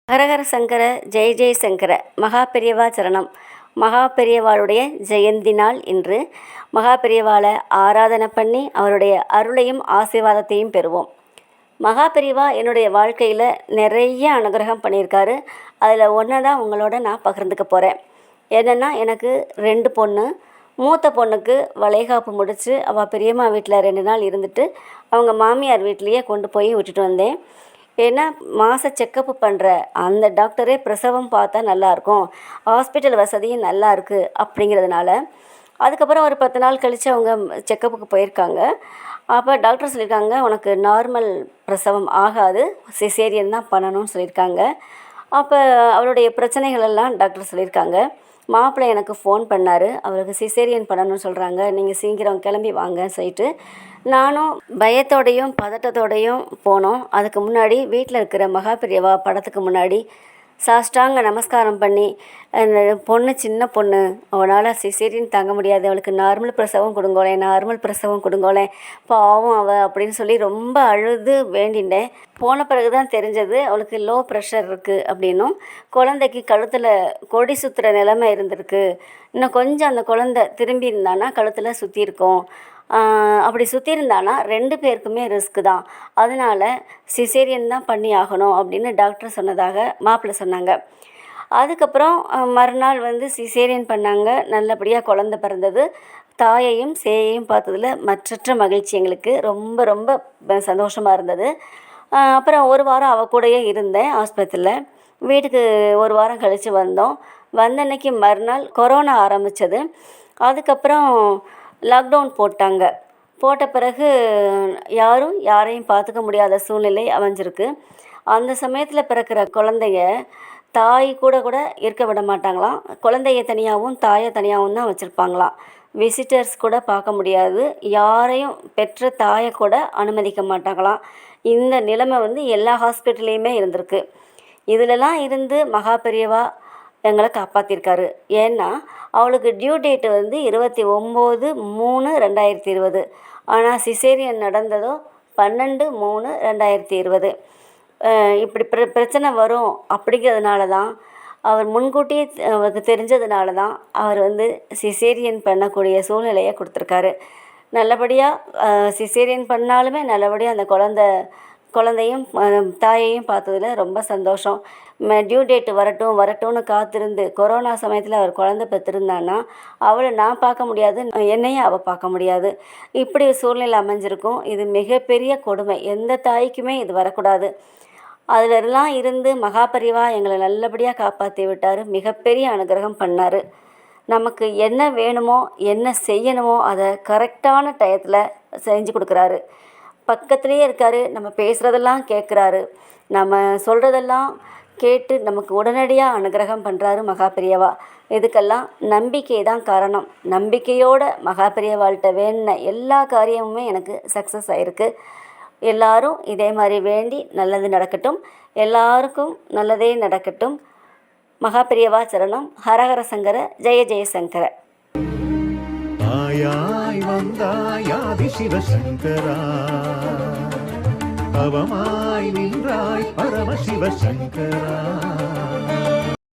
ஹரஹர சங்கர ஜெய ஜெயசங்கர மகா பெரியவா சரணம். மகா பெரியவாளுடைய ஜெயந்தி நாள் இன்று. மகா பெரியவாளை ஆராதனை பண்ணி அவருடைய அருளையும் ஆசீர்வாதத்தையும் பெறுவோம். மகா பெரியவா என்னுடைய வாழ்க்கையில் நிறைய அனுகிரகம் பண்ணியிருக்காரு. அதில் ஒன்று தான் உங்களோட நான் பகிர்ந்துக்க போகிறேன். என்னென்னா, எனக்கு 2 பொண்ணு. மூத்த பொண்ணுக்கு வளைகாப்பு முடித்து அவள் பெரியம்மா வீட்டில் 2 நாள் இருந்துட்டு அவங்க மாமியார் வீட்லேயே கொண்டு போய் விட்டுட்டு வந்தேன். ஏன்னா, மாத செக்கப்பு பண்ணுற அந்த டாக்டரே பிரசவம் பார்த்தா நல்லாயிருக்கும், ஹாஸ்பிட்டல் வசதியும் நல்லா இருக்குது அப்படிங்கிறதுனால அதுக்கப்புறம் ஒரு 10 நாள் கழித்து அவங்க செக்கப்புக்கு போயிருக்காங்க. அப்போ டாக்டர் சொல்லியிருக்காங்க, உனக்கு நார்மல் பிரசவம் ஆகாது, சிசேரியன் தான் பண்ணணும்னு சொல்லியிருக்காங்க. அப்போ அவருடைய பிரச்சனைகள் எல்லாம் டாக்டர் சொல்லியிருக்காங்க. மாப்பிள்ளை எனக்கு ஃபோன் பண்ணார், அவருக்கு சிசேரியன் பண்ணணும்னு சொல்கிறாங்க, நீங்கள் சீக்கிரம் கிளம்பி வாங்கன்னு சொல்லிட்டு நானும் பயத்தோடையும் பதட்டத்தோடையும் போனோம். அதுக்கு முன்னாடி வீட்டில் இருக்கிற மகா பெரியவா படத்துக்கு முன்னாடி சாஷ்டாங்க நமஸ்காரம் பண்ணி, அந்த பொண்ணு சின்ன பொண்ணு, அவனால் சிசேரியன் தாங்க முடியாது, அவளுக்கு நார்மல் பிரசவம் கொடுங்கோளேன், நார்மல் பிரசவம் கொடுங்கோளேன், பாவம் அவள் அப்படின்னு சொல்லி ரொம்ப அழுது வேண்டினேன். போன பிறகு தான் தெரிஞ்சது அவளுக்கு லோ ப்ரெஷர் இருக்குது அப்படின்னும், குழந்தைக்கு கழுத்தில் கொடி சுற்றுற நிலைமை இருந்திருக்கு, இன்னும் கொஞ்சம் அந்த குழந்தை திரும்பி இருந்தானா கழுத்தில் சுற்றிருக்கோம், அப்படி சுற்றிருந்தானா 2 பேருக்குமே ரிஸ்க்கு தான், அதனால் சிசேரியன் தான் பண்ணி ஆகணும் அப்படின்னு டாக்டர் சொன்னதாக மாப்பிள்ளை சொன்னாங்க. அதுக்கப்புறம் மறுநாள் சிசேரியன் பண்ணாங்க. நல்லபடியாக குழந்தை பிறந்தது. தாயையும் சேயையும் பார்த்ததில் மற்றற்ற மகிழ்ச்சி எங்களுக்கு. ரொம்ப ரொம்ப சந்தோஷமாக இருந்தது. அப்புறம் 1 வாரம் அவள் கூடயே இருந்தேன் ஆஸ்பத்திரியில். வீட்டுக்கு 1 வாரம் கழித்து வந்தோம். வந்த அன்னைக்கு மறுநாள் கொரோனா ஆரம்பித்தது. அதுக்கப்புறம் லாக்டவுன் போட்டாங்க. போட்ட பிறகு யாரையும் பார்த்துக்க முடியாத சூழ்நிலை அமைஞ்சிருக்கு. அந்த சமயத்தில் பிறக்கிற குழந்தைய தாய் கூட இருக்க விட மாட்டாங்களாம். குழந்தைய தனியாகவும் தாயை தனியாகவும் தான் வச்சுருப்பாங்களாம். விசிட்டர்ஸ் கூட பார்க்க முடியாது, யாரையும் பெற்ற தாயை கூட அனுமதிக்க மாட்டாங்களாம். இந்த நிலைமை எல்லா ஹாஸ்பிட்டல்லையுமே இருந்திருக்கு. இதிலெல்லாம் இருந்து மகா பெரியவா எங்களை காப்பாற்றிருக்காரு. ஏன்னா, அவளுக்கு டியூ டேட்டு 29/3/2020. ஆனால் சிசேரியன் நடந்ததோ 12/3/2020. இப்படி பிரச்சனை வரும் அப்படிங்கிறதுனால தான், அவர் முன்கூட்டியே அவருக்கு தெரிஞ்சதுனால தான் அவர் சிசேரியன் பண்ணக்கூடிய சூழ்நிலையை கொடுத்துருக்காரு. நல்லபடியாக சிசேரியன் பண்ணாலுமே நல்லபடியாக அந்த குழந்தையும் தாயையும் பார்த்ததில் ரொம்ப சந்தோஷம். டியூ டேட்டு வரட்டும்னு காத்திருந்து கொரோனா சமயத்தில் அவர் குழந்தை பெற்றிருந்தான்னா அவளை நான் பார்க்க முடியாது, என்னையும் அவள் பார்க்க முடியாது. இப்படி சூழ்நிலை அமைஞ்சிருக்கும். இது மிகப்பெரிய கொடுமை, எந்த தாய்க்குமே இது வரக்கூடாது. அதிலெல்லாம் இருந்து மகாபரிவா எங்களை நல்லபடியாக காப்பாற்றி விட்டார். மிகப்பெரிய அனுகிரகம் பண்ணார். நமக்கு என்ன வேணுமோ என்ன செய்யணுமோ அதை கரெக்டான டயத்தில் செஞ்சு கொடுக்குறாரு. பக்கத்துலேயே இருக்கார், நம்ம பேசுகிறதெல்லாம் கேட்குறாரு, நம்ம சொல்கிறதெல்லாம் கேட்டு நமக்கு உடனடியாக அனுகிரகம் பண்ணுறாரு மகா பெரியவா. இதுக்கெல்லாம் நம்பிக்கை தான் காரணம். நம்பிக்கையோட மகா பெரியவாள்கிட்ட வேண்டின எல்லா காரியமுமே எனக்கு சக்ஸஸ் ஆகிருக்கு. எல்லாரும் இதே மாதிரி வேண்டி நல்லது நடக்கட்டும், எல்லாருக்கும் நல்லதே நடக்கட்டும். மகா பெரியவா சரணம். ஹரஹர சங்கர ஜெய ஜெயசங்கர. ஆயாய் வந்தாயாதி சிவசங்கரா, அவமாய் நின்றாய் பரமசிவசங்கரா.